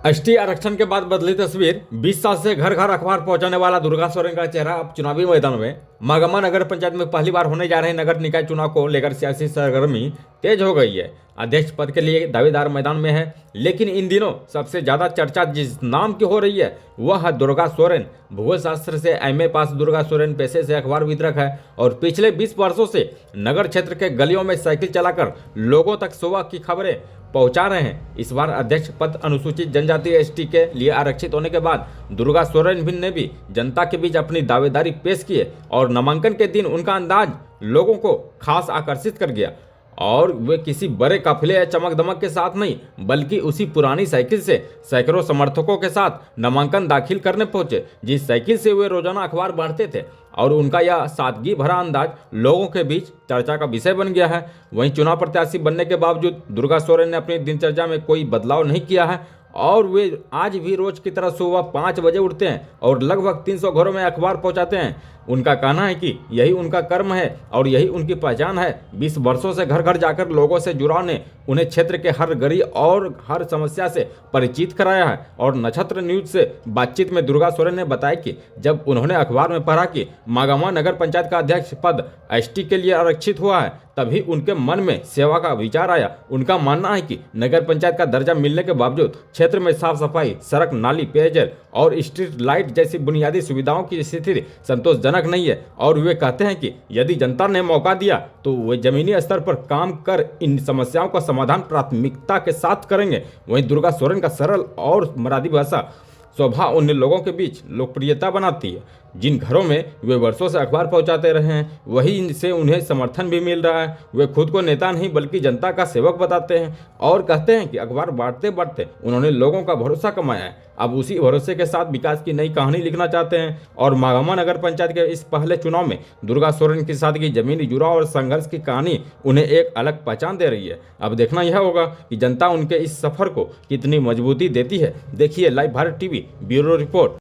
ST आरक्षण के बाद बदली तस्वीर। 20 साल से घर घर अखबार पहुंचाने वाला दुर्गा सोरेन का चेहरा अब चुनावी मैदान में। मागमा नगर पंचायत में पहली बार होने जा रहे नगर निकाय चुनाव को लेकर सियासी सरगर्मी तेज हो गई है। अध्यक्ष पद के लिए दावेदार मैदान में है, लेकिन इन दिनों सबसे ज्यादा चर्चा जिस नाम की हो रही है वह है दुर्गा सोरेन। भूगोल शास्त्र से एमए पास दुर्गा सोरेन पेशे से अखबार वितरक है और पिछले 20 वर्षों से नगर क्षेत्र के गलियों में साइकिल चलाकर लोगों तक सुबह की खबरें पहुंचा रहे हैं। इस बार अध्यक्ष पद अनुसूचित जनजाति एसटी के लिए आरक्षित होने के बाद दुर्गा सोरेन भी ने भी जनता के बीच अपनी दावेदारी पेश की है और नामांकन के दिन उनका अंदाज लोगों को खास आकर्षित कर गया। और वे किसी बड़े काफिले या चमक दमक के साथ नहीं, बल्कि उसी पुरानी साइकिल से सैकड़ों समर्थकों के साथ नामांकन दाखिल करने पहुंचे जिस साइकिल से वे रोजाना अखबार बांटते थे। और उनका यह सादगी भरा अंदाज लोगों के बीच चर्चा का विषय बन गया है। वहीं चुनाव प्रत्याशी बनने के बावजूद दुर्गा सोरेन ने अपनी दिनचर्या में कोई बदलाव नहीं किया है और वे आज भी रोज की तरह सुबह 5 बजे उठते हैं और लगभग 300 घरों में अखबार पहुंचाते हैं। उनका कहना है कि यही उनका कर्म है और यही उनकी पहचान है। 20 वर्षों से घर घर जाकर लोगों से जुड़ाव ने उन्हें क्षेत्र के हर गली और हर समस्या से परिचित कराया है। और नक्षत्र न्यूज से बातचीत में दुर्गा सोरेन ने बताया कि जब उन्होंने अखबार में पढ़ा कि मागामा नगर पंचायत का अध्यक्ष पद एसटी के लिए आरक्षित हुआ है, तभी उनके मन में सेवा का विचार आया। उनका मानना है कि नगर पंचायत का दर्जा मिलने के बावजूद क्षेत्र में साफ सफाई, सड़क, नाली, पेयजल और स्ट्रीट लाइट जैसी बुनियादी सुविधाओं की स्थिति संतोषजनक नहीं है। और वे कहते हैं कि यदि जनता ने मौका दिया तो वे जमीनी स्तर पर काम कर इन समस्याओं का समाधान प्राथमिकता के साथ करेंगे। वहीं दुर्गा सोरेन का सरल और मराठी भाषा स्वभाव उन लोगों के बीच लोकप्रियता बनाती है जिन घरों में वे वर्षों से अखबार पहुंचाते रहे हैं। वहीं से उन्हें समर्थन भी मिल रहा है। वे खुद को नेता नहीं बल्कि जनता का सेवक बताते हैं और कहते हैं कि अखबार बांटते बांटते उन्होंने लोगों का भरोसा कमाया है। अब उसी भरोसे के साथ विकास की नई कहानी लिखना चाहते हैं। और मागामा नगर पंचायत के इस पहले चुनाव में दुर्गा सोरेन के साथ की जमीनी जुड़ाव और संघर्ष की कहानी उन्हें एक अलग पहचान दे रही है। अब देखना यह होगा कि जनता उनके इस सफर को कितनी मजबूती देती है। देखिए live Bharat TV bureau report.